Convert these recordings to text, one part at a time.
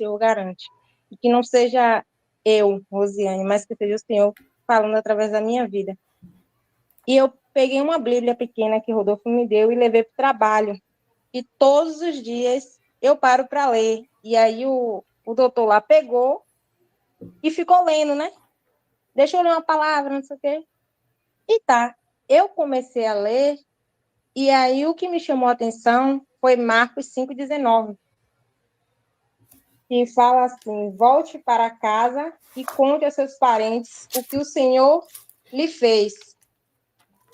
Senhor garante. E que não seja eu, Rosiane, mas que seja o Senhor falando através da minha vida. E eu peguei uma Bíblia pequena que Rodolfo me deu e levei para o trabalho. E todos os dias eu paro para ler. E aí o doutor lá pegou e ficou lendo, né? Deixa eu ler uma palavra, não sei o quê. E tá. Eu comecei a ler, e aí o que me chamou a atenção foi Marcos 5,19, que fala assim: volte para casa e conte aos seus parentes o que o Senhor lhe fez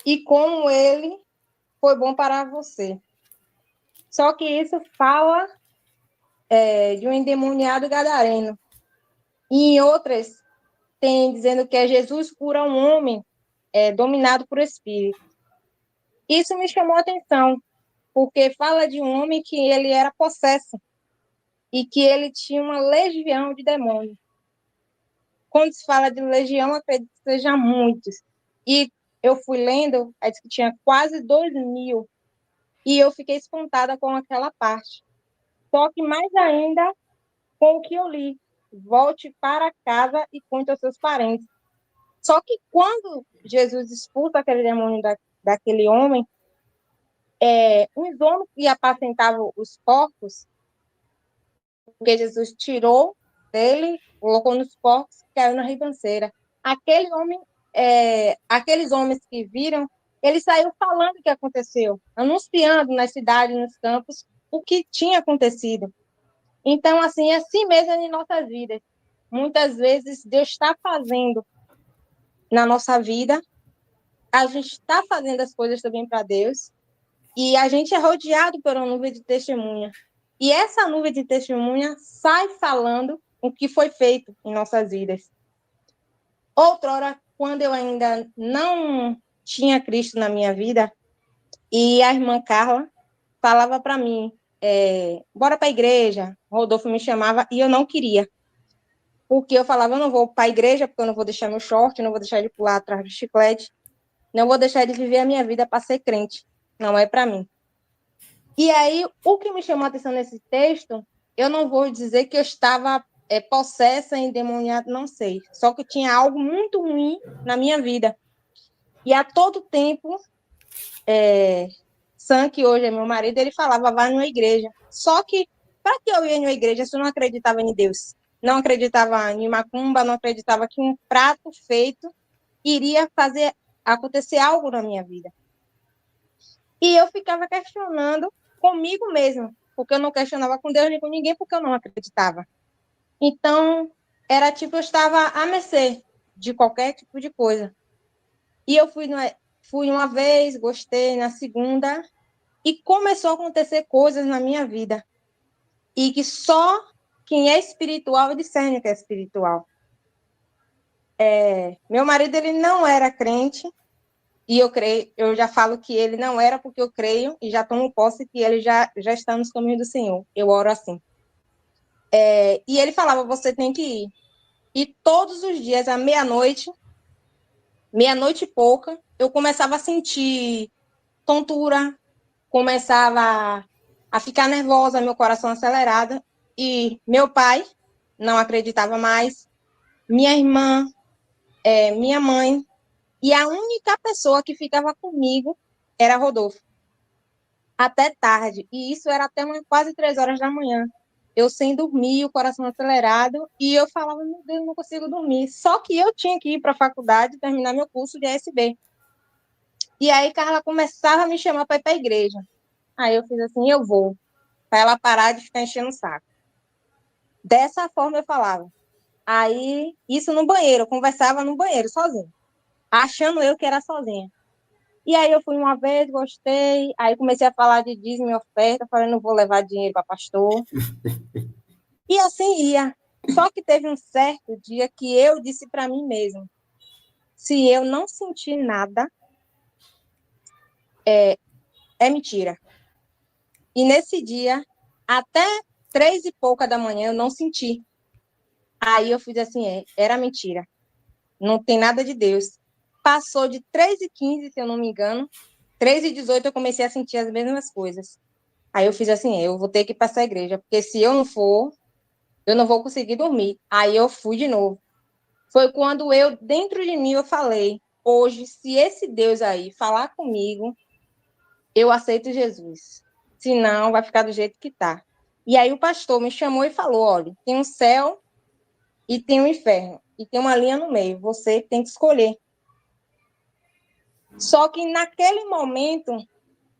e como ele foi bom para você. Só que isso fala de um endemoniado gadareno. E em outras, tem dizendo que é Jesus cura um homem dominado por espírito. Isso me chamou a atenção, porque fala de um homem que ele era possesso e que ele tinha uma legião de demônios. Quando se fala de legião, acredito que seja muitos. E eu fui lendo, aí disse que tinha quase 2.000, e eu fiquei espantada com aquela parte. Só que mais ainda com o que eu li. Volte para casa e conte aos seus parentes. Só que quando Jesus expulsa aquele demônio daquele homem, os homens que apacentavam os porcos, porque Jesus tirou dele, colocou nos porcos, caiu na ribanceira. Aqueles homens que viram, ele saiu falando o que aconteceu, anunciando nas cidades, nos campos, o que tinha acontecido. Então, assim, é assim mesmo em nossas vidas. Muitas vezes Deus está fazendo na nossa vida, a gente está fazendo as coisas também para Deus, e a gente é rodeado por uma nuvem de testemunha. E essa nuvem de testemunha sai falando o que foi feito em nossas vidas. Outrora, quando eu ainda não tinha Cristo na minha vida, e a irmã Carla falava para mim, bora para a igreja, Rodolfo me chamava, e eu não queria. Porque eu falava, eu não vou para a igreja, porque eu não vou deixar meu short, não vou deixar de pular atrás do chiclete, não vou deixar de viver a minha vida para ser crente. Não é para mim. E aí, o que me chamou a atenção nesse texto, eu não vou dizer que eu estava possessa, endemoniada, não sei. Só que tinha algo muito ruim na minha vida. E a todo tempo, Sam, que hoje é meu marido, ele falava, vai numa igreja. Só que, para que eu ia numa igreja se eu não acreditava em Deus? Não acreditava em macumba, não acreditava que um prato feito iria fazer acontecer algo na minha vida. E eu ficava questionando comigo mesma, porque eu não questionava com Deus nem com ninguém, porque eu não acreditava. Então, era tipo, eu estava à mercê de qualquer tipo de coisa. E eu fui uma vez, gostei, na segunda, e começou a acontecer coisas na minha vida. E que só quem é espiritual discerne que é espiritual. Meu marido, ele não era crente, e eu já falo que ele não era porque eu creio e já tomo posse que ele já está nos caminhos do Senhor. Eu oro assim. E ele falava, você tem que ir. E todos os dias, à meia-noite e pouca, eu começava a sentir tontura, começava a ficar nervosa, meu coração acelerado. E meu pai não acreditava mais, minha irmã, minha mãe, e a única pessoa que ficava comigo era Rodolfo. Até tarde, e isso era até quase 3 horas da manhã. Eu sem dormir, o coração acelerado, e eu falava, meu Deus, não consigo dormir. Só que eu tinha que ir para a faculdade, terminar meu curso de ASB. E aí Carla começava a me chamar para ir para a igreja. Aí eu fiz assim, eu vou, para ela parar de ficar enchendo o saco. Dessa forma eu falava. Aí, isso no banheiro, eu conversava no banheiro, sozinha, achando eu que era sozinha. E aí eu fui uma vez, gostei, aí comecei a falar de dízimo e oferta, falei, não vou levar dinheiro para pastor. E assim ia. Só que teve um certo dia que eu disse para mim mesmo, se eu não sentir nada, é mentira. E nesse dia, até 3 e pouca da manhã, eu não senti. Aí eu fiz assim, era mentira. Não tem nada de Deus. Passou de 3h15, se eu não me engano, 3h18 eu comecei a sentir as mesmas coisas. Aí eu fiz assim, eu vou ter que ir para essa igreja, porque se eu não for, eu não vou conseguir dormir. Aí eu fui de novo. Foi quando eu, dentro de mim, eu falei, hoje, se esse Deus aí falar comigo, eu aceito Jesus. Senão, vai ficar do jeito que tá. E aí o pastor me chamou e falou, olha, tem um céu e tem um inferno. E tem uma linha no meio. Você tem que escolher. Só que naquele momento,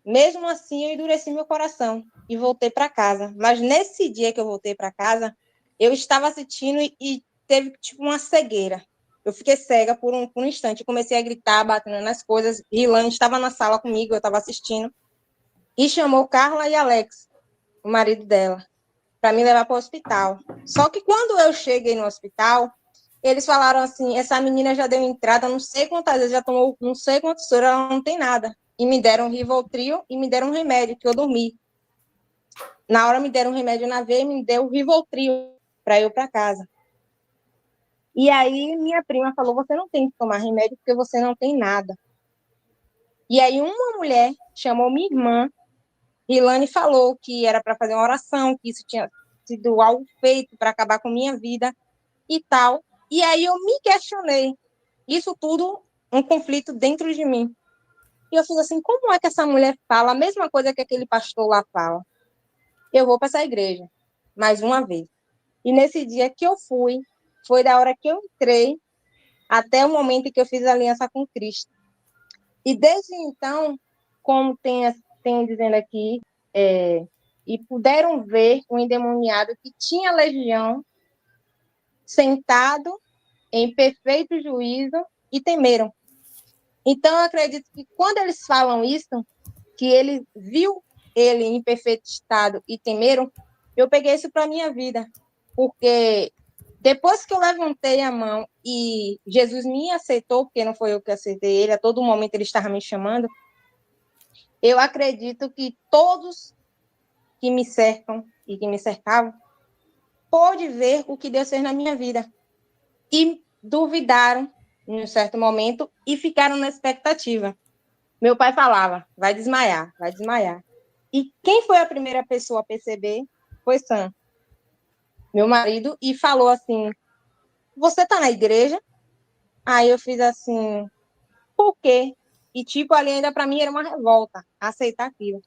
mesmo assim, eu endureci meu coração e voltei para casa. Mas nesse dia que eu voltei para casa, eu estava assistindo e teve tipo uma cegueira. Eu fiquei cega por um instante. Eu comecei a gritar, batendo nas coisas. Rilane estava na sala comigo, eu estava assistindo. E chamou Carla e Alex, o marido dela, para me levar para o hospital. Só que quando eu cheguei no hospital, eles falaram assim, essa menina já deu entrada, não sei quantas vezes, já tomou não sei quantas horas, ela não tem nada. E me deram Rivotril e me deram um remédio, que eu dormi. Na hora me deram um remédio na veia e me deu o Rivotril para eu para casa. E aí minha prima falou, você não tem que tomar remédio porque você não tem nada. E aí uma mulher chamou minha irmã, Rilane, falou que era para fazer uma oração, que isso tinha sido algo feito para acabar com minha vida e tal. E aí eu me questionei. Isso tudo, um conflito dentro de mim. E eu fiz assim, como é que essa mulher fala a mesma coisa que aquele pastor lá fala? Eu vou para essa igreja, mais uma vez. E nesse dia que eu fui, foi da hora que eu entrei até o momento que eu fiz aliança com Cristo. E desde então, como tem dizendo aqui, e puderam ver o endemoniado que tinha legião sentado em perfeito juízo e temeram. Então, eu acredito que quando eles falam isso, que ele viu ele em perfeito estado e temeram, eu peguei isso para a minha vida. Porque depois que eu levantei a mão e Jesus me aceitou, porque não foi eu que aceitei ele, a todo momento ele estava me chamando, eu acredito que todos que me cercam e que me cercavam pôde ver o que Deus fez na minha vida. E duvidaram em um certo momento e ficaram na expectativa. Meu pai falava, vai desmaiar, vai desmaiar. E quem foi a primeira pessoa a perceber foi Sam, meu marido, e falou assim, você tá na igreja? Aí eu fiz assim, por quê? E tipo, ali ainda para mim era uma revolta aceitar aquilo.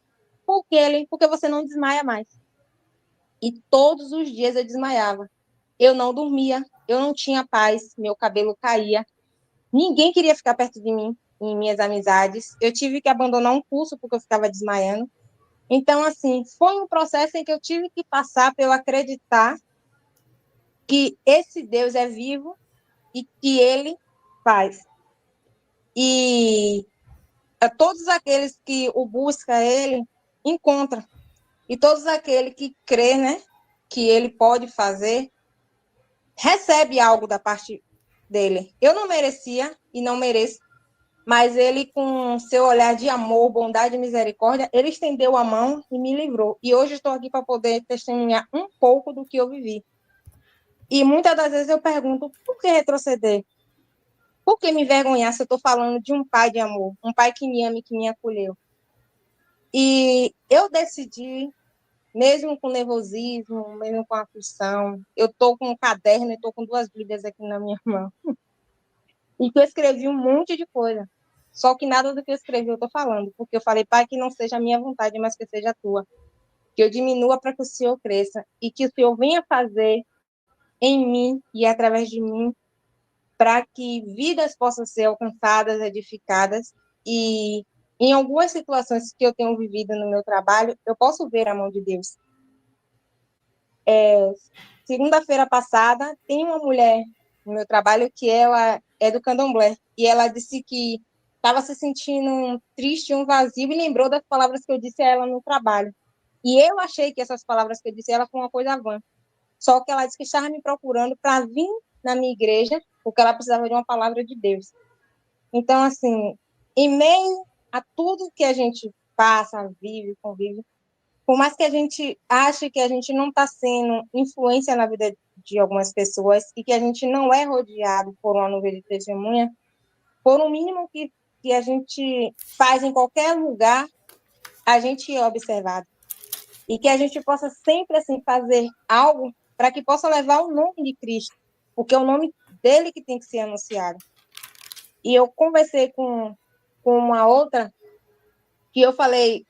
Por quê, ele? Porque você não desmaia mais. E todos os dias eu desmaiava. Eu não dormia, eu não tinha paz, meu cabelo caía. Ninguém queria ficar perto de mim, em minhas amizades. Eu tive que abandonar um curso porque eu ficava desmaiando. Então, assim, foi um processo em que eu tive que passar para eu acreditar que esse Deus é vivo e que ele faz. E a todos aqueles que o buscam, ele encontra. E todos aqueles que crê, né, que ele pode fazer, recebe algo da parte dele. Eu não merecia e não mereço, mas ele, com seu olhar de amor, bondade e misericórdia, ele estendeu a mão e me livrou. E hoje estou aqui para poder testemunhar um pouco do que eu vivi. E muitas das vezes eu pergunto, por que retroceder? Por que me envergonhar se eu estou falando de um pai de amor, um pai que me ama e que me acolheu? E eu decidi, mesmo com nervosismo, mesmo com aflição, eu estou com um caderno e estou com 2 Bíblias aqui na minha mão. E que eu escrevi um monte de coisa. Só que nada do que eu escrevi eu estou falando, porque eu falei, pai, que não seja a minha vontade, mas que seja a tua. Que eu diminua para que o Senhor cresça e que o Senhor venha fazer em mim e através de mim para que vidas possam ser alcançadas, edificadas e em algumas situações que eu tenho vivido no meu trabalho, eu posso ver a mão de Deus. Segunda-feira passada, tem uma mulher no meu trabalho que ela é do candomblé e ela disse que estava se sentindo triste, um vazio, e lembrou das palavras que eu disse a ela no trabalho. E eu achei que essas palavras que eu disse a ela foram uma coisa vã. Só que ela disse que estava me procurando para vir na minha igreja, porque ela precisava de uma palavra de Deus. Então, assim, em meio a tudo que a gente passa, vive, convive, por mais que a gente ache que a gente não está sendo influência na vida de algumas pessoas e que a gente não é rodeado por uma nuvem de testemunha, por um mínimo que a gente faz em qualquer lugar, a gente é observado. E que a gente possa sempre assim fazer algo para que possa levar o nome de Cristo, porque é o nome dele que tem que ser anunciado. E eu conversei com uma outra, que eu falei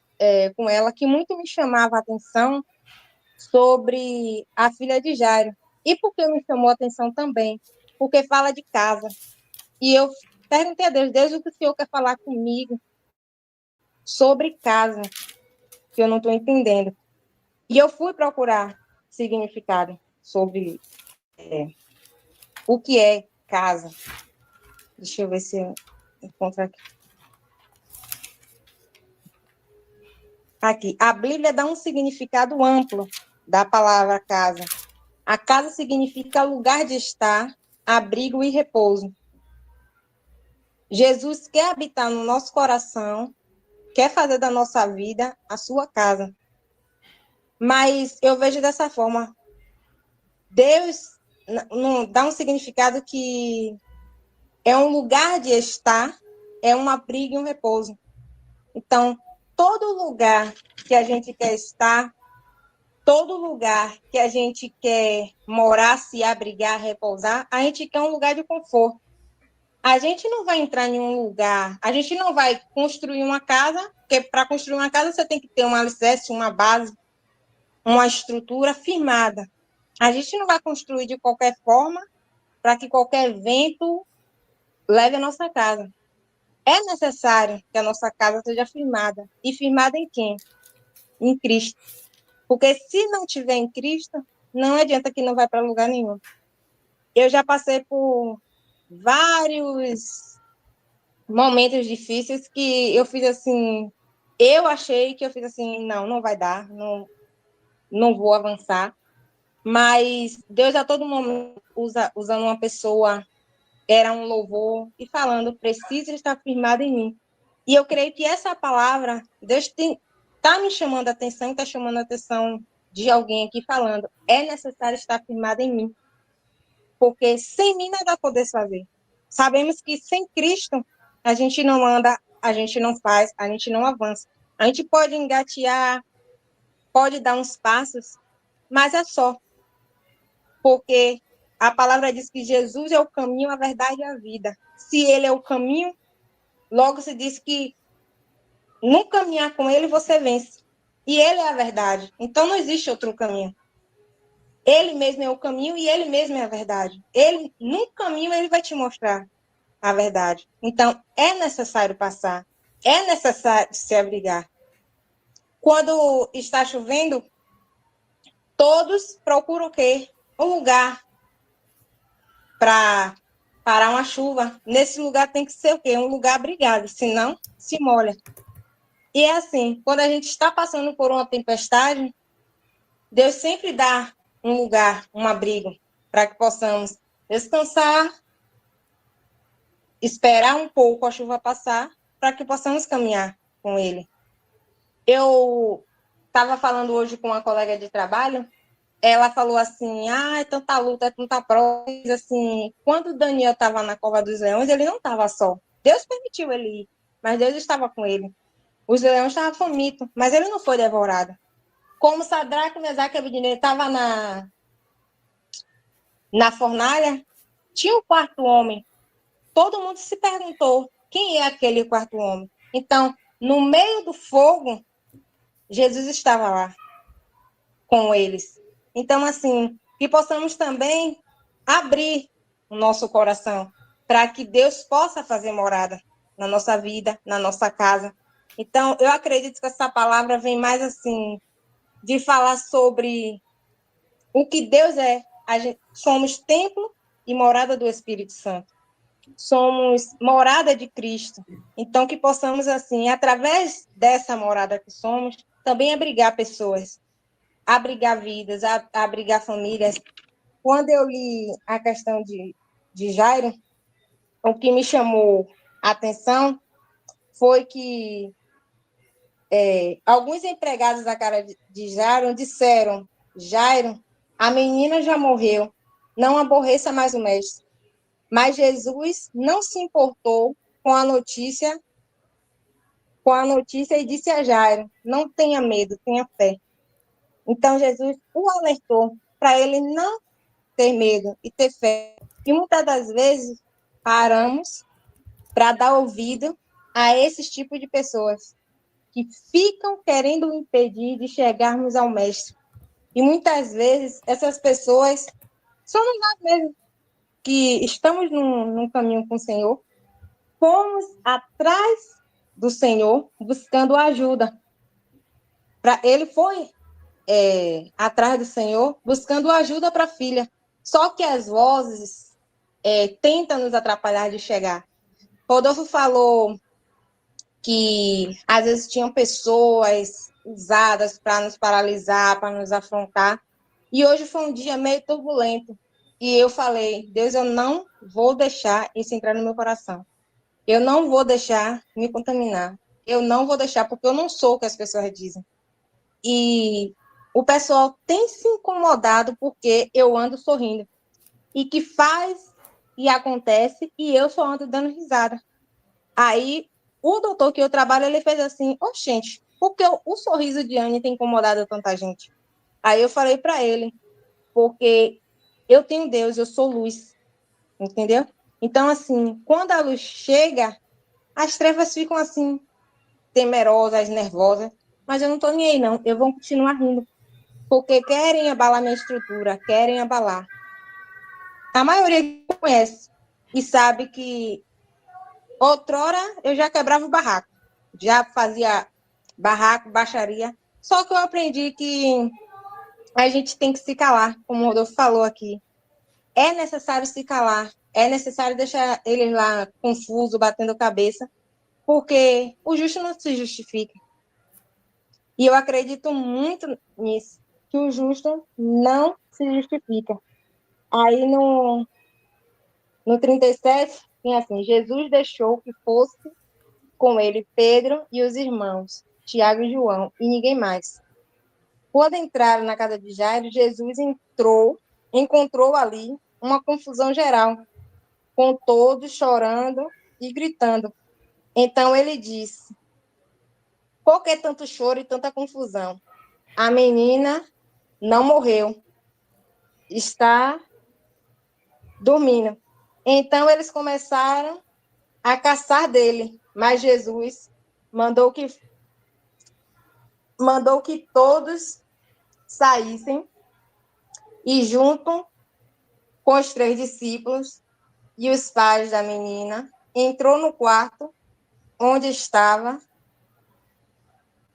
com ela, que muito me chamava a atenção sobre a filha de Jairo. E por que me chamou a atenção também? Porque fala de casa. E eu perguntei a Deus, Deus, o que o Senhor quer falar comigo sobre casa, que eu não estou entendendo. E eu fui procurar significado sobre o que é casa. Deixa eu ver se eu encontro aqui. Aqui, a Bíblia dá um significado amplo da palavra casa. A casa significa lugar de estar, abrigo e repouso. Jesus quer habitar no nosso coração, quer fazer da nossa vida a sua casa. Mas eu vejo dessa forma. Deus não dá um significado que é um lugar de estar, é um abrigo e um repouso. Então, todo lugar que a gente quer estar, todo lugar que a gente quer morar, se abrigar, repousar, a gente quer um lugar de conforto. A gente não vai entrar em um lugar, a gente não vai construir uma casa, porque para construir uma casa você tem que ter um alicerce, uma base, uma estrutura firmada. A gente não vai construir de qualquer forma para que qualquer vento leve a nossa casa. É necessário que a nossa casa seja firmada. E firmada em quem? Em Cristo. Porque se não tiver em Cristo, não adianta que não vai para lugar nenhum. Eu já passei por vários momentos difíceis que eu fiz assim, eu achei que eu fiz assim, não vai dar, não vou avançar. Mas Deus a todo momento usando uma pessoa, era um louvor, e falando, precisa estar firmado em mim. E eu creio que essa palavra, Deus está me chamando a atenção, está chamando a atenção de alguém aqui falando, é necessário estar firmado em mim, porque sem mim nada podes fazer. Sabemos que sem Cristo a gente não anda, a gente não faz, a gente não avança. A gente pode engatear, pode dar uns passos, mas é só. Porque a palavra diz que Jesus é o caminho, a verdade e a vida. Se ele é o caminho, logo se diz que no caminhar com ele você vence. E ele é a verdade. Então não existe outro caminho. Ele mesmo é o caminho e ele mesmo é a verdade. Ele, no caminho, ele vai te mostrar a verdade. Então, é necessário passar. É necessário se abrigar. Quando está chovendo, todos procuram o quê? Um lugar para parar uma chuva. Nesse lugar tem que ser o quê? Um lugar abrigado, senão se molha. E é assim, quando a gente está passando por uma tempestade, Deus sempre dá um lugar, um abrigo, para que possamos descansar, esperar um pouco a chuva passar, para que possamos caminhar com Ele. Eu estava falando hoje com uma colega de trabalho, ela falou assim, é tanta luta, é tanta prova, assim, quando o Daniel estava na cova dos leões, ele não estava só. Deus permitiu ele ir, mas Deus estava com ele. Os leões estavam famintos, mas ele não foi devorado. Como Sadraque, Mesaque e Abednego estavam na fornalha, tinha o quarto homem. Todo mundo se perguntou, quem é aquele quarto homem? Então, no meio do fogo, Jesus estava lá com eles. Então, assim, que possamos também abrir o nosso coração para que Deus possa fazer morada na nossa vida, na nossa casa. Então, eu acredito que essa palavra vem mais assim, de falar sobre o que Deus é. Somos templo e morada do Espírito Santo. Somos morada de Cristo. Então, que possamos, assim, através dessa morada que somos, também abrigar pessoas, abrigar vidas, abrigar famílias. Quando eu li a questão de Jairo, o que me chamou a atenção foi que alguns empregados da casa de Jairo disseram, Jairo, a menina já morreu, não aborreça mais o mestre. Mas Jesus não se importou com a notícia e disse a Jairo, não tenha medo, tenha fé. Então Jesus o alertou. para ele não ter medo e ter fé. E muitas das vezes paramos para dar ouvido a esses tipos de pessoas que ficam querendo impedir de chegarmos ao Mestre. E muitas vezes essas pessoas somos nós mesmos que estamos num caminho com o Senhor, fomos atrás do Senhor buscando ajuda. Ele foi atrás do Senhor buscando ajuda para a filha. Só que as vozes tentam nos atrapalhar de chegar. Rodolfo falou que às vezes tinham pessoas usadas para nos paralisar, para nos afrontar. E hoje foi um dia meio turbulento. E eu falei, Deus, eu não vou deixar isso entrar no meu coração. Eu não vou deixar me contaminar. Eu não vou deixar, porque eu não sou o que as pessoas dizem. E o pessoal tem se incomodado porque eu ando sorrindo. E que faz e acontece, e eu só ando dando risada. Aí, o doutor que eu trabalho, ele fez assim, gente, porque o sorriso de Anne tem incomodado tanta gente. Aí eu falei para ele, porque eu tenho Deus, eu sou luz, entendeu? Então, assim, quando a luz chega, as trevas ficam assim, temerosas, nervosas, mas eu não estou nem aí, não. Eu vou continuar rindo, porque querem abalar minha estrutura, querem abalar. A maioria conhece e sabe que outrora eu já quebrava o barraco, já fazia barraco, baixaria, só que eu aprendi que a gente tem que se calar, como o Rodolfo falou aqui. É necessário se calar, é necessário deixar eles lá confuso, batendo cabeça, porque o justo não se justifica. E eu acredito muito nisso, que o justo não se justifica. Aí no 37, tem assim, Jesus deixou que fosse com ele Pedro e os irmãos, Tiago e João, e ninguém mais. Quando entraram na casa de Jairo, Jesus encontrou ali uma confusão geral, com todos chorando e gritando. Então ele disse, por que tanto choro e tanta confusão? A menina não morreu, está dormindo. Então eles começaram a caçar dele, mas Jesus mandou que todos saíssem e junto com os 3 discípulos e os pais da menina, entrou no quarto onde estava,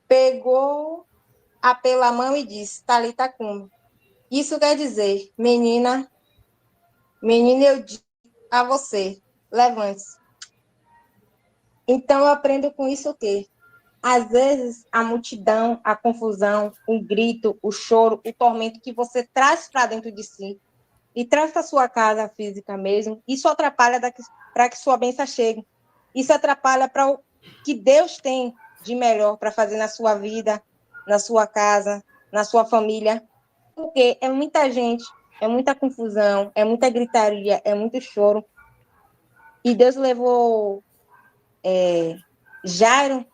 pegou-a pela mão e disse, Talita cumi. Isso quer dizer, menina, eu digo a você, levante-se. Então eu aprendo com isso o quê? Às vezes a multidão, a confusão, o grito, o choro, o tormento que você traz para dentro de si e traz para sua casa física mesmo, isso atrapalha para que sua bênção chegue. Isso atrapalha para o que Deus tem de melhor para fazer na sua vida, na sua casa, na sua família. Porque é muita gente, é muita confusão, é muita gritaria, é muito choro. E Deus levou Jairo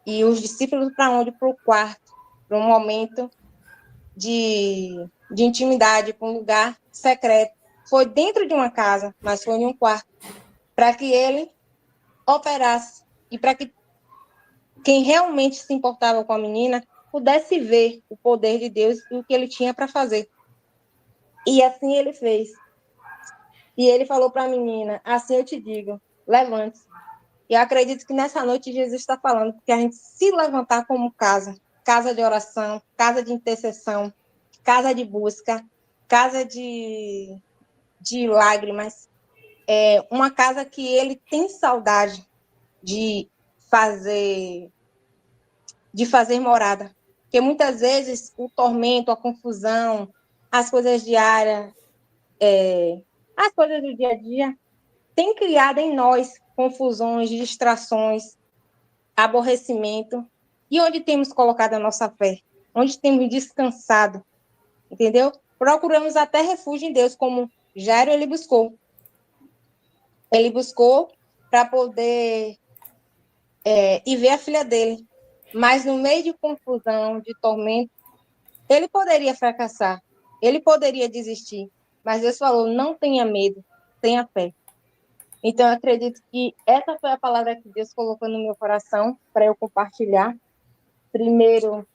e os discípulos para onde? Para o quarto, para um momento de intimidade, para um lugar secreto. Foi dentro de uma casa, mas foi em um quarto, para que ele operasse e para que quem realmente se importava com a menina pudesse ver o poder de Deus e o que ele tinha para fazer. E assim ele fez. E ele falou para a menina, assim eu te digo, levante-se. E eu acredito que nessa noite Jesus está falando que a gente se levantar como casa, casa de oração, casa de intercessão, casa de busca, casa de lágrimas, uma casa que ele tem saudade de fazer morada. Porque muitas vezes o tormento, a confusão, as coisas diárias, as coisas do dia a dia, tem criado em nós confusões, distrações, aborrecimento. E onde temos colocado a nossa fé? Onde temos descansado? Entendeu? Procuramos até refúgio em Deus, como Jairo ele buscou. Ele buscou para poder ir ver a filha dele. Mas no meio de confusão, de tormento, ele poderia fracassar. Ele poderia desistir, mas Deus falou, não tenha medo, tenha fé. Então, eu acredito que essa foi a palavra que Deus colocou no meu coração para eu compartilhar. Primeiro,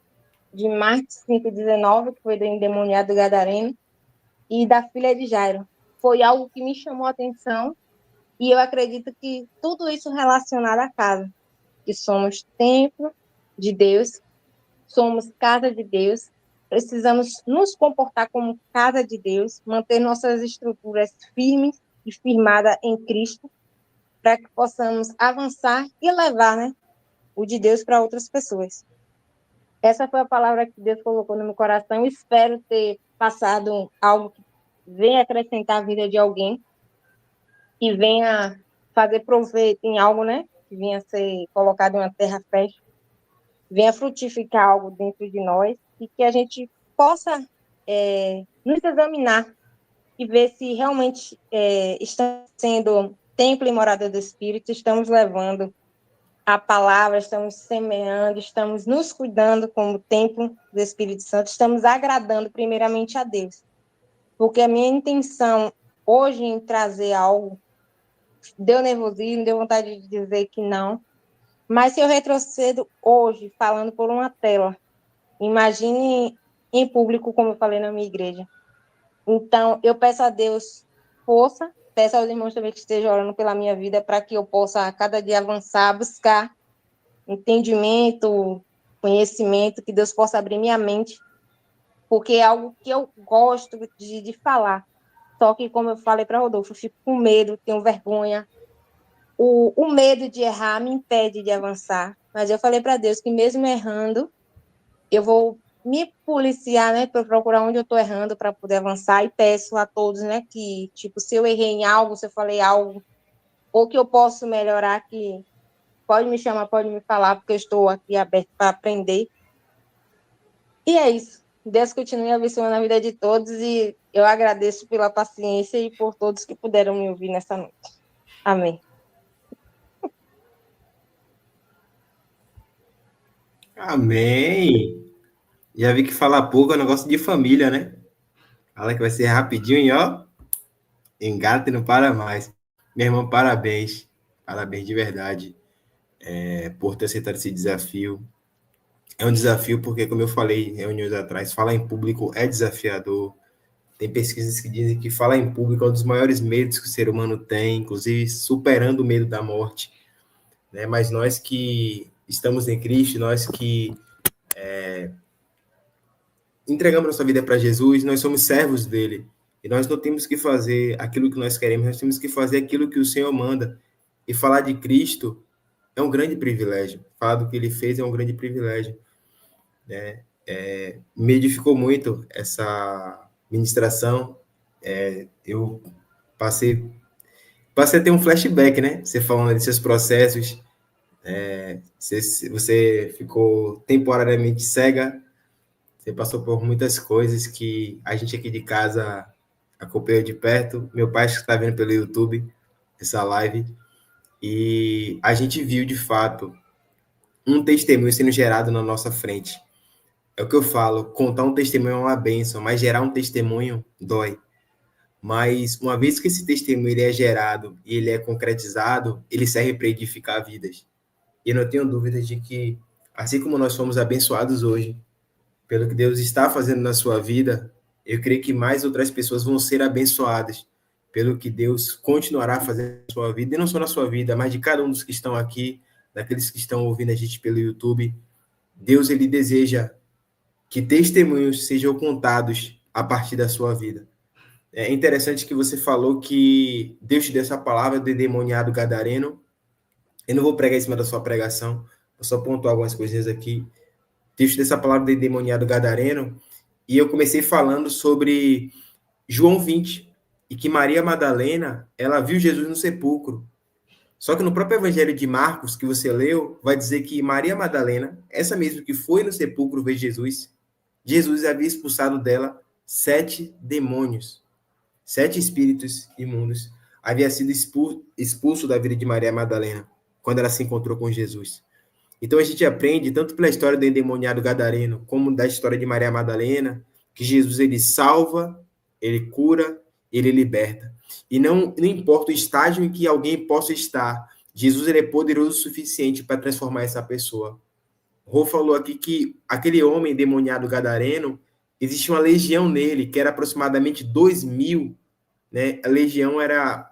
de Marcos 5,19, que foi do endemoniado gadareno, e da filha de Jairo. Foi algo que me chamou a atenção, e eu acredito que tudo isso relacionado à casa, que somos templo de Deus, somos casa de Deus, precisamos nos comportar como casa de Deus, manter nossas estruturas firmes e firmadas em Cristo, para que possamos avançar e levar, né, o de Deus para outras pessoas. Essa foi a palavra que Deus colocou no meu coração. Espero ter passado algo que venha acrescentar a vida de alguém e venha fazer proveito em algo, né, que venha ser colocado em uma terra fértil, venha frutificar algo dentro de nós e que a gente possa nos examinar e ver se realmente estamos sendo templo e morada do Espírito, estamos levando a palavra, estamos semeando, estamos nos cuidando como templo do Espírito Santo, estamos agradando primeiramente a Deus. Porque a minha intenção hoje em trazer algo deu nervosismo, deu vontade de dizer que não, mas se eu retrocedo hoje falando por uma tela, imagine em público, como eu falei na minha igreja. Então, eu peço a Deus força, peço aos irmãos também que estejam orando pela minha vida, para que eu possa, a cada dia, avançar, buscar entendimento, conhecimento, que Deus possa abrir minha mente, porque é algo que eu gosto de falar. Só que, como eu falei para Rodolfo, eu fico com medo, tenho vergonha. O medo de errar me impede de avançar. Mas eu falei para Deus que, mesmo errando, eu vou me policiar, né, para procurar onde eu estou errando para poder avançar, e peço a todos, né, que, tipo, se eu errei em algo, se eu falei algo, ou que eu posso melhorar, que pode me chamar, pode me falar, porque eu estou aqui aberto para aprender. E é isso. Deus continue abençoando a vida de todos, e eu agradeço pela paciência e por todos que puderam me ouvir nessa noite. Amém. Amém. Já vi que falar pouco é um negócio de família, né? Fala que vai ser rapidinho e ó, engata e não para mais. Meu irmão, parabéns. Parabéns de verdade, por ter aceitado esse desafio. É um desafio porque, como eu falei reuniões atrás, falar em público é desafiador. Tem pesquisas que dizem que falar em público é um dos maiores medos que o ser humano tem, inclusive superando o medo da morte. Né? Mas nós que estamos em Cristo, nós que entregamos nossa vida para Jesus, nós somos servos dele. E nós não temos que fazer aquilo que nós queremos, nós temos que fazer aquilo que o Senhor manda. E falar de Cristo é um grande privilégio. Falar do que ele fez é um grande privilégio. Né? Me edificou muito essa ministração. Eu passei a ter um flashback, né? Você falando de seus processos, você ficou temporariamente cega, você passou por muitas coisas que a gente aqui de casa acompanhou de perto. Meu pai está vendo pelo YouTube essa live e a gente viu de fato um testemunho sendo gerado na nossa frente. É o que eu falo, contar um testemunho é uma bênção, mas gerar um testemunho dói. Mas uma vez que esse testemunho ele é gerado e ele é concretizado, ele serve para edificar vidas. E eu não tenho dúvida de que, assim como nós fomos abençoados hoje, pelo que Deus está fazendo na sua vida, eu creio que mais outras pessoas vão ser abençoadas pelo que Deus continuará fazendo na sua vida, e não só na sua vida, mas de cada um dos que estão aqui, daqueles que estão ouvindo a gente pelo YouTube. Deus, ele deseja que testemunhos sejam contados a partir da sua vida. É interessante que você falou que Deus te deu essa palavra do endemoniado gadareno. Eu não vou pregar em cima da sua pregação, vou só pontuar algumas coisinhas aqui. Deus te deu essa palavra do endemoniado gadareno, e eu comecei falando sobre João 20, e que Maria Madalena, ela viu Jesus no sepulcro. Só que no próprio evangelho de Marcos, que você leu, vai dizer que Maria Madalena, essa mesma que foi no sepulcro ver Jesus, Jesus havia expulsado dela 7 demônios. 7 espíritos imundos havia sido expulso da vida de Maria Madalena quando ela se encontrou com Jesus. Então a gente aprende tanto pela história do endemoniado gadareno como da história de Maria Madalena, que Jesus ele salva, ele cura, ele liberta. E não importa o estágio em que alguém possa estar, Jesus ele é poderoso o suficiente para transformar essa pessoa. O Rô falou aqui que aquele homem endemoniado gadareno, existia uma legião nele, que era aproximadamente 2.000, né? A legião era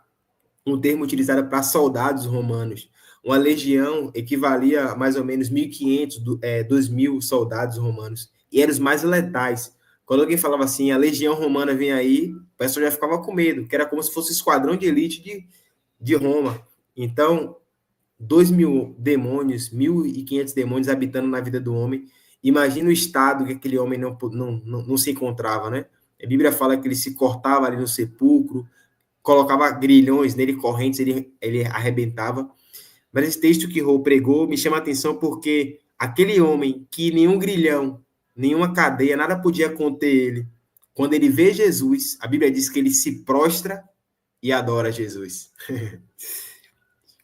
um termo utilizado para soldados romanos. Uma legião equivalia a mais ou menos 1.500, 2.000 soldados romanos. E eram os mais letais. Quando alguém falava assim, a legião romana vem aí, o pessoal já ficava com medo, que era como se fosse o esquadrão de elite de Roma. Então, 2.000 demônios, 1.500 demônios habitando na vida do homem. Imagina o estado que aquele homem não se encontrava, né? A Bíblia fala que ele se cortava ali no sepulcro, colocava grilhões nele, correntes, ele arrebentava. Mas esse texto que Rô pregou me chama a atenção porque aquele homem que nenhum grilhão, nenhuma cadeia, nada podia conter ele, quando ele vê Jesus, a Bíblia diz que ele se prostra e adora Jesus.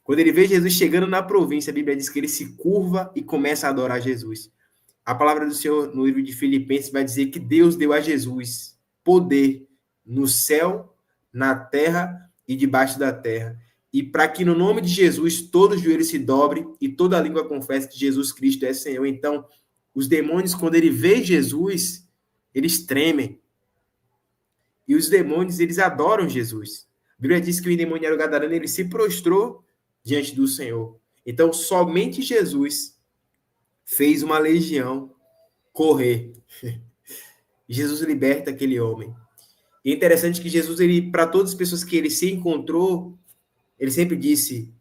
Quando ele vê Jesus chegando na província, a Bíblia diz que ele se curva e começa a adorar Jesus. A palavra do Senhor no livro de Filipenses vai dizer que Deus deu a Jesus poder no céu, na terra e debaixo da terra. E para que no nome de Jesus todo joelho se dobre e toda língua confesse que Jesus Cristo é Senhor. Então, os demônios, quando ele vê Jesus, eles tremem. E os demônios, eles adoram Jesus. A Bíblia diz que o endemoniado gadareno, ele se prostrou diante do Senhor. Então, somente Jesus fez uma legião correr. Jesus liberta aquele homem. E é interessante que Jesus, para todas as pessoas que ele se encontrou, ele sempre disse,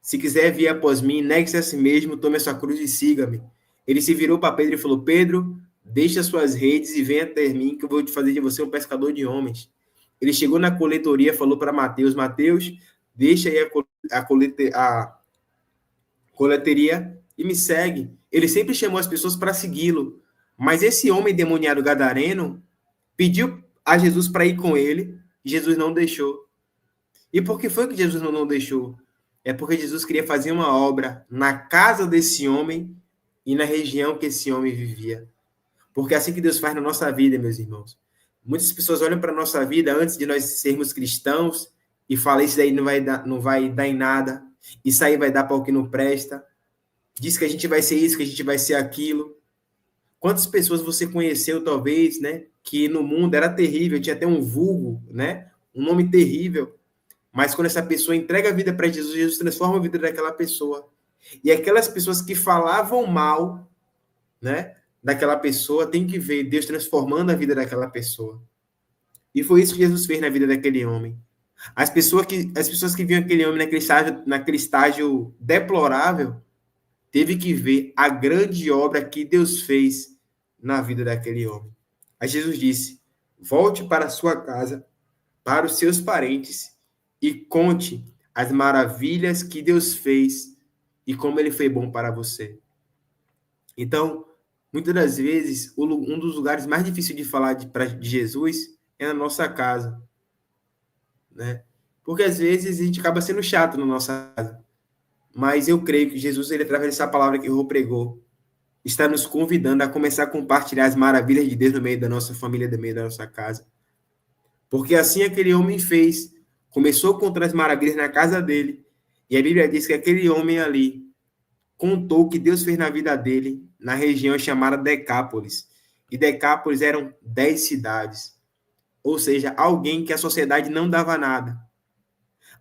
se quiser vir após mim, negue-se a si mesmo, tome a sua cruz e siga-me. Ele se virou para Pedro e falou, Pedro, deixe as suas redes e venha até mim, que eu vou fazer de você um pescador de homens. Ele chegou na coletoria, falou para Mateus, Mateus, deixa aí a coleteria e me segue. Ele sempre chamou as pessoas para segui-lo. Mas esse homem demoniado gadareno pediu a Jesus para ir com ele, e Jesus não deixou. E por que foi que Jesus não deixou? É porque Jesus queria fazer uma obra na casa desse homem e na região que esse homem vivia. Porque é assim que Deus faz na nossa vida, meus irmãos. Muitas pessoas olham para a nossa vida antes de nós sermos cristãos e falam, isso daí não vai dar em nada, isso aí vai dar para o que não presta. Diz que a gente vai ser isso, que a gente vai ser aquilo. Quantas pessoas você conheceu, talvez, né, que no mundo era terrível, tinha até um vulgo, né, um nome terrível, mas quando essa pessoa entrega a vida para Jesus, Jesus transforma a vida daquela pessoa. E aquelas pessoas que falavam mal, né, daquela pessoa, tem que ver Deus transformando a vida daquela pessoa. E foi isso que Jesus fez na vida daquele homem. As pessoas que viam aquele homem naquele estágio deplorável, teve que ver a grande obra que Deus fez na vida daquele homem. Aí Jesus disse, volte para a sua casa, para os seus parentes, e conte as maravilhas que Deus fez e como ele foi bom para você. Então, muitas das vezes, um dos lugares mais difíceis de falar de Jesus é na nossa casa, né? Porque às vezes a gente acaba sendo chato na nossa casa. Mas eu creio que Jesus, ele, através dessa palavra que o Rô pregou, está nos convidando a começar a compartilhar as maravilhas de Deus no meio da nossa família, no meio da nossa casa. Porque assim aquele homem fez, começou a contar as maravilhas na casa dele, e a Bíblia diz que aquele homem ali contou o que Deus fez na vida dele, na região chamada Decápolis. E Decápolis eram 10 cidades. Ou seja, alguém que a sociedade não dava nada.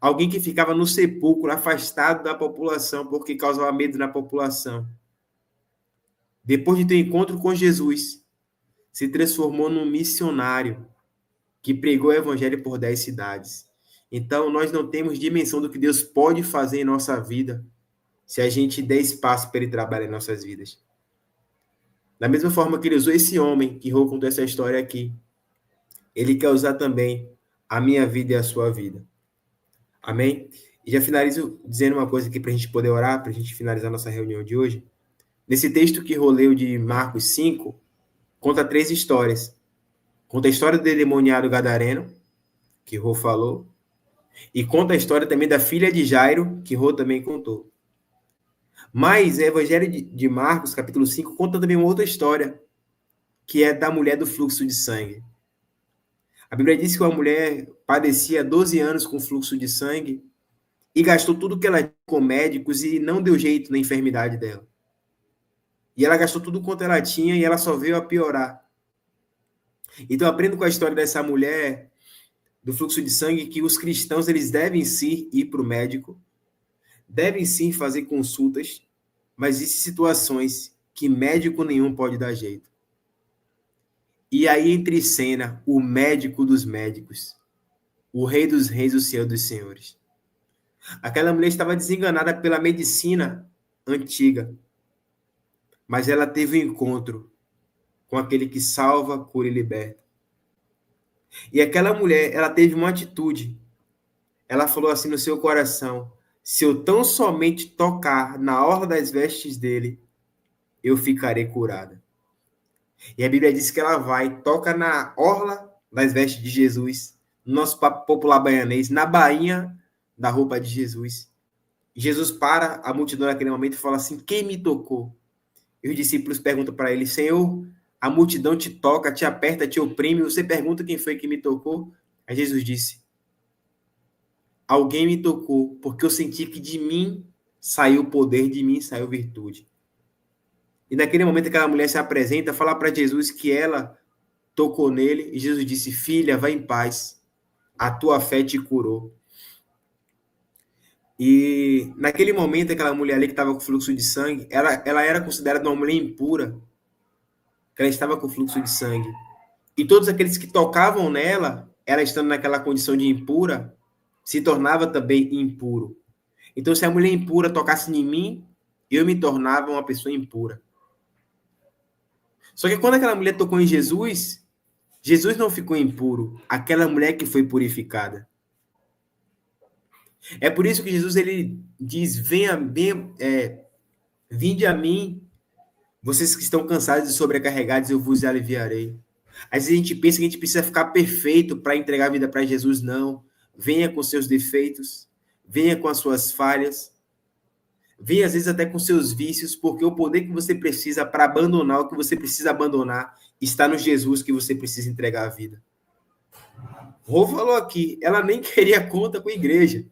Alguém que ficava no sepulcro, afastado da população, porque causava medo na população. Depois de ter um encontro com Jesus, se transformou num missionário que pregou o evangelho por 10 cidades. Então, nós não temos dimensão do que Deus pode fazer em nossa vida se a gente der espaço para ele trabalhar em nossas vidas. Da mesma forma que ele usou esse homem, que Rô contou essa história aqui, ele quer usar também a minha vida e a sua vida. Amém? E já finalizo dizendo uma coisa aqui para a gente poder orar, para a gente finalizar nossa reunião de hoje. Nesse texto que Rô leu de Marcos 5, conta 3 histórias. Conta a história do endemoniado gadareno, que Rô falou, e conta a história também da filha de Jairo, que Rô também contou. Mas o Evangelho de Marcos, capítulo 5, conta também uma outra história, que é da mulher do fluxo de sangue. A Bíblia diz que uma mulher padecia 12 anos com fluxo de sangue e gastou tudo que ela tinha com médicos e não deu jeito na enfermidade dela. E ela gastou tudo quanto ela tinha e ela só veio a piorar. Então, eu aprendo com a história dessa mulher do fluxo de sangue que os cristãos eles devem sim ir para o médico, devem sim fazer consultas, mas existem situações que médico nenhum pode dar jeito. E aí entra em cena o médico dos médicos, o rei dos reis, o senhor dos senhores. Aquela mulher estava desenganada pela medicina antiga, mas ela teve um encontro com aquele que salva, cura e liberta. E aquela mulher, ela teve uma atitude. Ela falou assim no seu coração: se eu tão somente tocar na orla das vestes dele, eu ficarei curada. E a Bíblia diz que ela vai, toca na orla das vestes de Jesus, no nosso popular baianês, na bainha da roupa de Jesus. E Jesus para a multidão naquele momento e fala assim: quem me tocou? E os discípulos perguntam para ele: Senhor, a multidão te toca, te aperta, te oprime, você pergunta quem foi que me tocou? Aí Jesus disse: alguém me tocou, porque eu senti que de mim saiu poder, de mim saiu virtude. E naquele momento aquela mulher se apresenta, fala para Jesus que ela tocou nele, e Jesus disse: filha, vai em paz, a tua fé te curou. E naquele momento aquela mulher ali que estava com fluxo de sangue, ela era considerada uma mulher impura, que ela estava com fluxo de sangue. E todos aqueles que tocavam nela, ela estando naquela condição de impura, se tornava também impuro. Então, se a mulher impura tocasse em mim, eu me tornava uma pessoa impura. Só que quando aquela mulher tocou em Jesus, Jesus não ficou impuro. Aquela mulher que foi purificada. É por isso que Jesus ele diz: vinde a mim, vocês que estão cansados e sobrecarregados, eu vos aliviarei. Às vezes a gente pensa que a gente precisa ficar perfeito para entregar a vida para Jesus. Não. Venha com seus defeitos, venha com as suas falhas, venha às vezes até com seus vícios, porque o poder que você precisa para abandonar o que você precisa abandonar está no Jesus que você precisa entregar a vida. Rô falou aqui, ela nem queria conta com a igreja.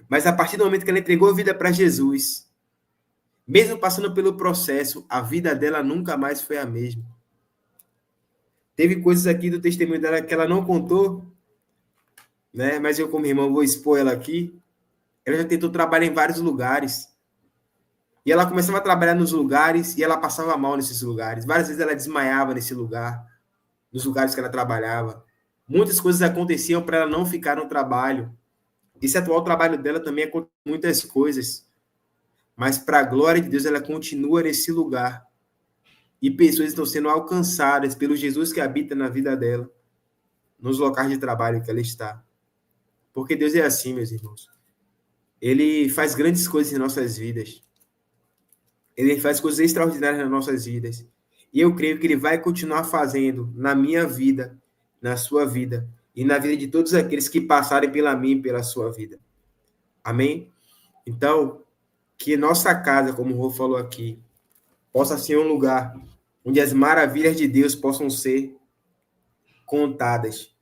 Mas a partir do momento que ela entregou a vida para Jesus, mesmo passando pelo processo, a vida dela nunca mais foi a mesma. Teve coisas aqui do testemunho dela que ela não contou, né? Mas eu, como irmão, vou expor ela aqui. Ela já tentou trabalhar em vários lugares. E ela começava a trabalhar nos lugares e ela passava mal nesses lugares. Várias vezes ela desmaiava nesse lugar, nos lugares que ela trabalhava. Muitas coisas aconteciam para ela não ficar no trabalho. Esse atual trabalho dela também aconteceu muitas coisas. Mas, para a glória de Deus, ela continua nesse lugar. E pessoas estão sendo alcançadas pelo Jesus que habita na vida dela, nos locais de trabalho que ela está. Porque Deus é assim, meus irmãos. Ele faz grandes coisas em nossas vidas. Ele faz coisas extraordinárias nas nossas vidas. E eu creio que ele vai continuar fazendo na minha vida, na sua vida e na vida de todos aqueles que passarem pela minha e pela sua vida. Amém? Então, que nossa casa, como o Rô falou aqui, possa ser um lugar onde as maravilhas de Deus possam ser contadas.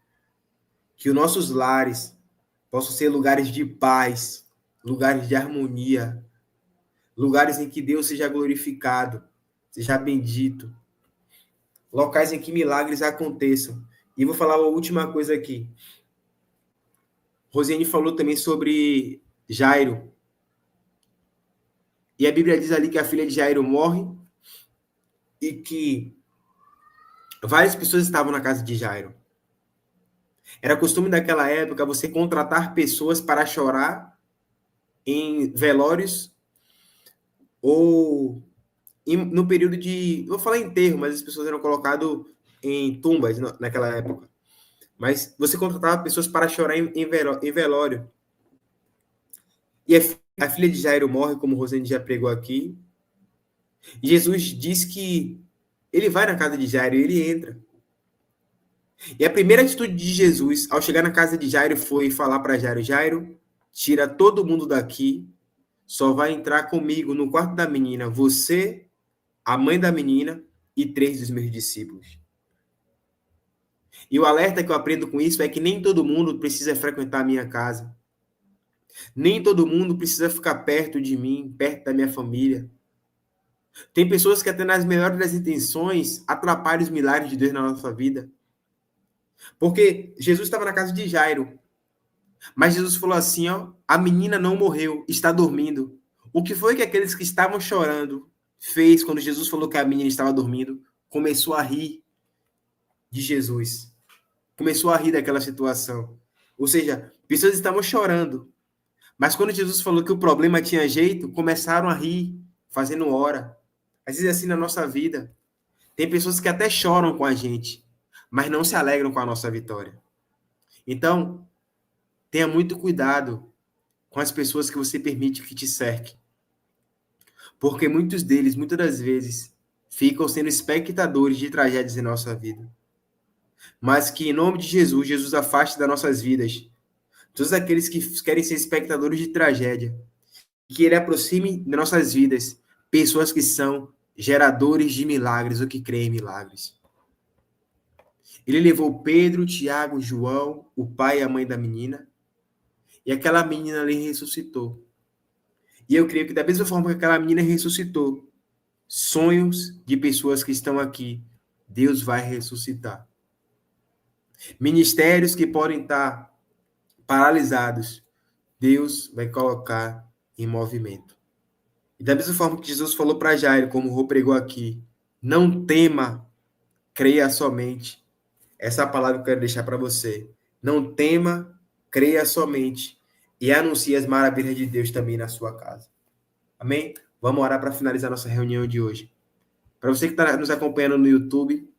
Que os nossos lares possam ser lugares de paz, lugares de harmonia, lugares em que Deus seja glorificado, seja bendito, locais em que milagres aconteçam. E vou falar uma última coisa aqui. Rosiane falou também sobre Jairo. E a Bíblia diz ali que a filha de Jairo morre e que várias pessoas estavam na casa de Jairo. Era costume daquela época você contratar pessoas para chorar em velórios ou no período de... Vou falar enterro, mas as pessoas eram colocadas em tumbas naquela época. Mas você contratava pessoas para chorar em velório. E a filha de Jairo morre, como o Rosane já pregou aqui. E Jesus diz que ele vai na casa de Jairo e ele entra. E a primeira atitude de Jesus, ao chegar na casa de Jairo, foi falar para Jairo: Jairo, tira todo mundo daqui, só vai entrar comigo no quarto da menina, você, a mãe da menina e 3 dos meus discípulos. E o alerta que eu aprendo com isso é que nem todo mundo precisa frequentar a minha casa. Nem todo mundo precisa ficar perto de mim, perto da minha família. Tem pessoas que até nas melhores das intenções atrapalham os milagres de Deus na nossa vida. Porque Jesus estava na casa de Jairo. Mas Jesus falou assim, ó, a menina não morreu, está dormindo. O que foi que aqueles que estavam chorando fez quando Jesus falou que a menina estava dormindo? Começou a rir de Jesus. Começou a rir daquela situação. Ou seja, pessoas estavam chorando. Mas quando Jesus falou que o problema tinha jeito, começaram a rir, fazendo hora. Às vezes é assim na nossa vida. Tem pessoas que até choram com a gente, mas não se alegram com a nossa vitória. Então, tenha muito cuidado com as pessoas que você permite que te cerquem. Porque muitos deles, muitas das vezes, ficam sendo espectadores de tragédias em nossa vida. Mas que, em nome de Jesus, Jesus afaste das nossas vidas todos aqueles que querem ser espectadores de tragédia. Que ele aproxime de nossas vidas pessoas que são geradores de milagres ou que creem em milagres. Ele levou Pedro, Tiago, João, o pai e a mãe da menina, e aquela menina ali ressuscitou. E eu creio que da mesma forma que aquela menina ressuscitou, sonhos de pessoas que estão aqui, Deus vai ressuscitar. Ministérios que podem estar paralisados, Deus vai colocar em movimento. E da mesma forma que Jesus falou para Jairo, como o Rô pregou aqui, não tema, creia somente. Essa é a palavra que eu quero deixar para você. Não tema, creia somente e anuncie as maravilhas de Deus também na sua casa. Amém? Vamos orar para finalizar nossa reunião de hoje. Para você que está nos acompanhando no YouTube,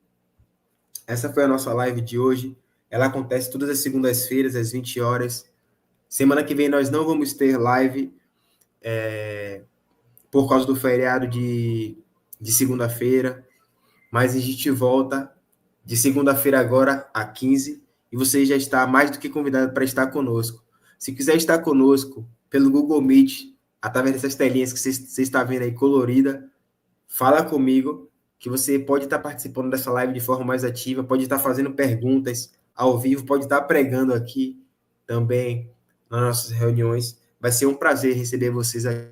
essa foi a nossa live de hoje. Ela acontece todas as segundas-feiras, às 20 horas. Semana que vem nós não vamos ter live por causa do feriado de segunda-feira, mas a gente volta de segunda-feira agora a 15 e você já está mais do que convidado para estar conosco. Se quiser estar conosco pelo Google Meet, através dessas telinhas que você está vendo aí colorida, fala comigo que você pode estar participando dessa live de forma mais ativa, pode estar fazendo perguntas ao vivo, pode estar pregando aqui também nas nossas reuniões. Vai ser um prazer receber vocês aqui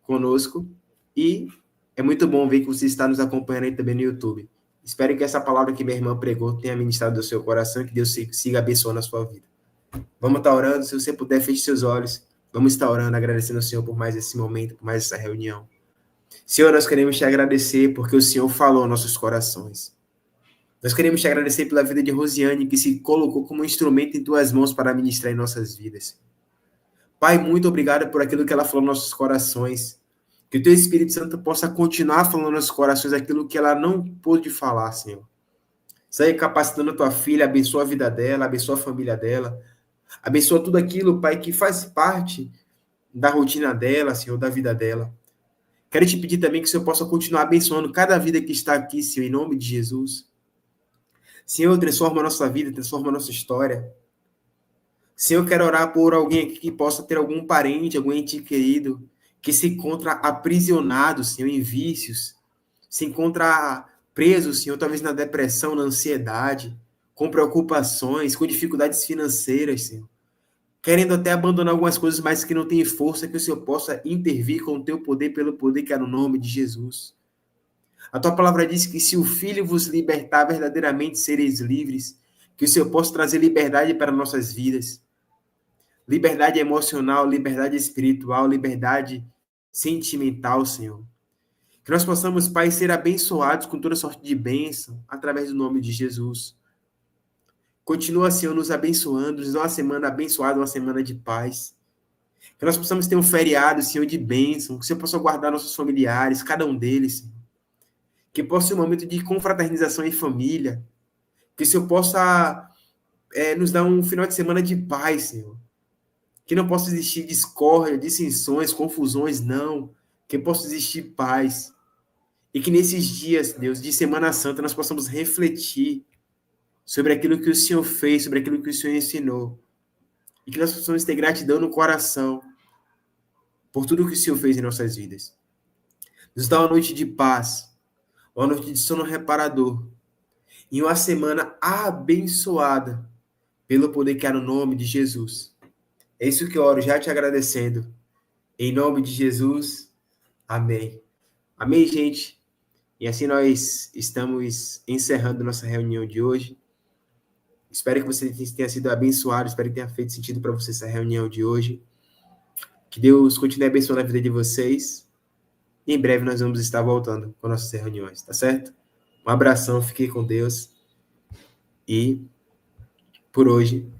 conosco e é muito bom ver que você está nos acompanhando aí também no YouTube. Espero que essa palavra que minha irmã pregou tenha ministrado do seu coração e que Deus siga abençoando a sua vida. Vamos estar orando, se você puder, feche seus olhos. Vamos estar orando, agradecendo ao Senhor por mais esse momento, por mais essa reunião. Senhor, nós queremos te agradecer porque o Senhor falou aos nossos corações. Nós queremos te agradecer pela vida de Rosiane, que se colocou como um instrumento em tuas mãos para ministrar em nossas vidas. Pai, muito obrigado por aquilo que ela falou nos nossos corações. Que o teu Espírito Santo possa continuar falando nos nossos corações aquilo que ela não pôde falar, Senhor. Sai capacitando a tua filha, abençoa a vida dela, abençoa a família dela. Abençoa tudo aquilo, Pai, que faz parte da rotina dela, Senhor, da vida dela. Quero te pedir também que o Senhor possa continuar abençoando cada vida que está aqui, Senhor, em nome de Jesus. Senhor, transforma a nossa vida, transforma a nossa história. Senhor, eu quero orar por alguém aqui que possa ter algum parente, algum ente querido, que se encontra aprisionado, Senhor, em vícios, se encontra preso, Senhor, talvez na depressão, na ansiedade, com preocupações, com dificuldades financeiras, Senhor. Querendo até abandonar algumas coisas, mas que não tem força, que o Senhor possa intervir com o teu poder, pelo poder que é no nome de Jesus. A tua palavra diz que se o Filho vos libertar, verdadeiramente sereis livres, que o Senhor possa trazer liberdade para nossas vidas. Liberdade emocional, liberdade espiritual, liberdade sentimental, Senhor. Que nós possamos, Pai, ser abençoados com toda sorte de bênção, através do nome de Jesus. Continua, Senhor, nos abençoando, nos dá uma semana abençoada, uma semana de paz. Que nós possamos ter um feriado, Senhor, de bênção, que o Senhor possa guardar nossos familiares, cada um deles, Senhor. Que possa ser um momento de confraternização em família. Que o Senhor possa nos dar um final de semana de paz, Senhor. Que não possa existir discórdia, dissensões, confusões, não. Que possa existir paz. E que nesses dias, Deus, de Semana Santa, nós possamos refletir sobre aquilo que o Senhor fez, sobre aquilo que o Senhor ensinou. E que nós possamos ter gratidão no coração por tudo que o Senhor fez em nossas vidas. Nos dá uma noite de paz, uma noite de sono reparador e uma semana abençoada pelo poder que há no nome de Jesus. É isso que eu oro, já te agradecendo. Em nome de Jesus, amém. Amém, gente? E assim nós estamos encerrando nossa reunião de hoje. Espero que você tenha sido abençoado, espero que tenha feito sentido para você essa reunião de hoje. Que Deus continue abençoando a vida de vocês. E em breve nós vamos estar voltando com nossas reuniões, tá certo? Um abração, fique com Deus. E por hoje